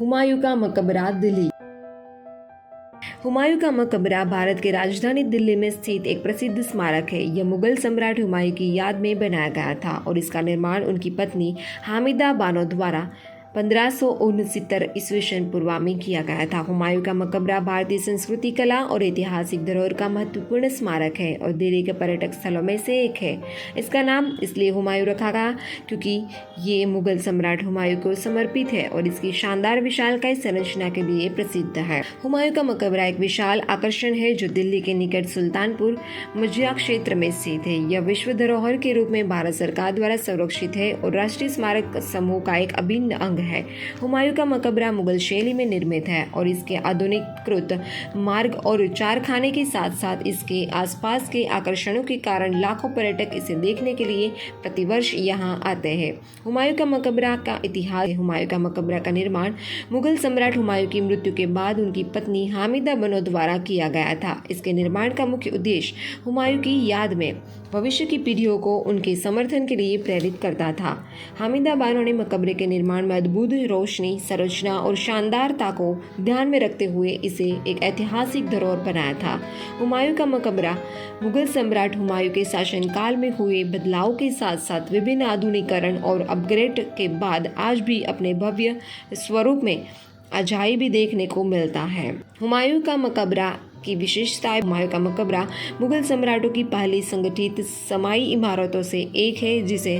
हुमायूं का मकबरा दिल्ली। हुमायूं का मकबरा भारत की राजधानी दिल्ली में स्थित एक प्रसिद्ध स्मारक है। यह मुगल सम्राट हुमायूं की याद में बनाया गया था और इसका निर्माण उनकी पत्नी हामिदा बानो द्वारा 1569 ईस्वी पूर्व में किया गया था। हुमायूं का मकबरा भारतीय संस्कृति, कला और ऐतिहासिक धरोहर का महत्वपूर्ण स्मारक है और दिल्ली के पर्यटक स्थलों में से एक है। इसका नाम इसलिए हुमायूं रखा गया क्योंकि ये मुगल सम्राट हुमायूं को समर्पित है और इसकी शानदार विशालकाय संरचना के लिए प्रसिद्ध है। हुमायूं का मकबरा एक विशाल आकर्षण है जो दिल्ली के निकट सुल्तानपुर मजिया क्षेत्र में स्थित है। यह विश्व धरोहर के रूप में भारत सरकार द्वारा संरक्षित है और राष्ट्रीय स्मारक समूह का एक अभिन्न अंग है। हुमायूं का मकबरा मुगल शैली में निर्मित है और इसके आधुनिकीकृत मार्ग और चारखाने के साथ साथ इसके आसपास के आकर्षणों के कारण लाखों पर्यटक इसे देखने के लिए प्रतिवर्ष यहाँ आते हैं। हुमायूं का मकबरा का इतिहास। हुमायूं का मकबरा का निर्माण मुगल सम्राट हुमायूं की मृत्यु के बाद उनकी पत्नी हामिदा बानो द्वारा किया गया था। इसके निर्माण का मुख्य उद्देश्य हुमायूं की याद में भविष्य की पीढ़ियों को उनके समर्थन के लिए प्रेरित करता था। हामिदा बानो ने मकबरे के निर्माण में अद्भुत रोशनी, संरचना और शानदारता को ध्यान में रखते हुए इसे एक ऐतिहासिक धरोहर बनाया था। हुमायूं का मकबरा मुगल सम्राट हुमायूं के शासनकाल में हुए बदलाव के साथ साथ विभिन्न आधुनिकीकरण और अपग्रेड के बाद आज भी अपने भव्य स्वरूप में अजायबी देखने को मिलता है। हुमायूं का मकबरा की विशेषताएं। हुमायूं का मकबरा मुगल सम्राटों की पहली संगठित समाई इमारतों से एक है जिसे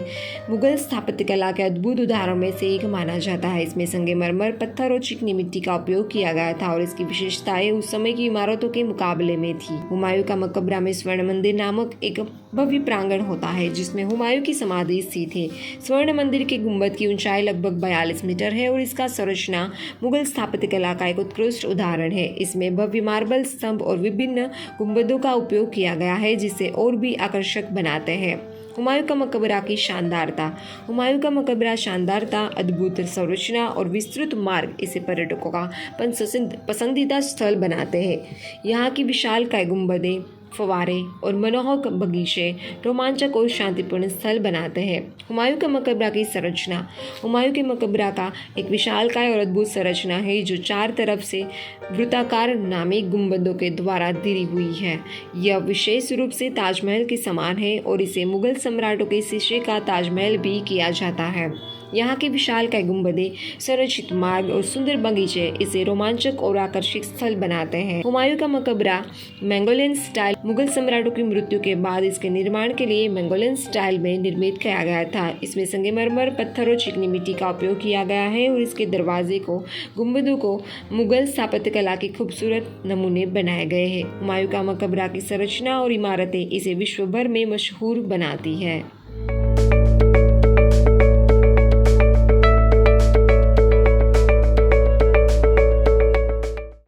मुगल स्थापत्य कला के अद्भुत उदाहरणों में से एक माना जाता है। इसमें संगमरमर, पत्थर और चिकनी मिट्टी का उपयोग किया गया था और इसकी विशेषताएं उस समय की इमारतों के मुकाबले में थी। हुमायूं का मकबरा में स्वर्ण मंदिर नामक एक भव्य प्रांगण होता है जिसमें हुमायूं की समाधि स्थित है। स्वर्ण मंदिर के गुंबद की ऊंचाई लगभग 42 मीटर है और इसका संरचना मुगल स्थापत्य कला का एक उत्कृष्ट उदाहरण है। इसमें भव्य मार्बल और विभिन्न गुंबदों का उपयोग किया गया है जिसे और भी आकर्षक बनाते हैं। हुमायूं का मकबरा की शानदारता। हुमायूं का मकबरा शानदारता, अद्भुत संरचना और विस्तृत मार्ग इसे पर्यटकों का पसंदीदा स्थल बनाते हैं। यहाँ की विशालकाय गुंबदें, फव्वारे और मनोहर बगीचे रोमांचक और शांतिपूर्ण स्थल बनाते हैं। हुमायूं का मकबरा की संरचना। हुमायूं के मकबरा का एक विशालकाय और अद्भुत संरचना है जो चार तरफ से वृत्ताकार नामी गुंबदों के द्वारा घिरी हुई है। यह विशेष रूप से ताजमहल के समान है और इसे मुगल सम्राटों के शीशे का ताजमहल भी किया जाता है। यहाँ के विशालकाय गुंबदें, संरचित मार्ग और सुंदर बगीचे इसे रोमांचक और आकर्षक स्थल बनाते हैं। हुमायूं का मकबरा मंगोलियन स्टाइल। मुगल सम्राटों की मृत्यु के बाद इसके निर्माण के लिए मंगोलियन स्टाइल में निर्मित किया गया था। इसमें संगमरमर, पत्थर और चिकनी मिट्टी का उपयोग किया गया है और इसके दरवाजे को, गुंबदों को मुगल स्थापत्य कला के खूबसूरत नमूने बनाए गए हैं। हुमायूं का मकबरा की संरचना और इमारतें इसे विश्व भर में मशहूर बनाती है।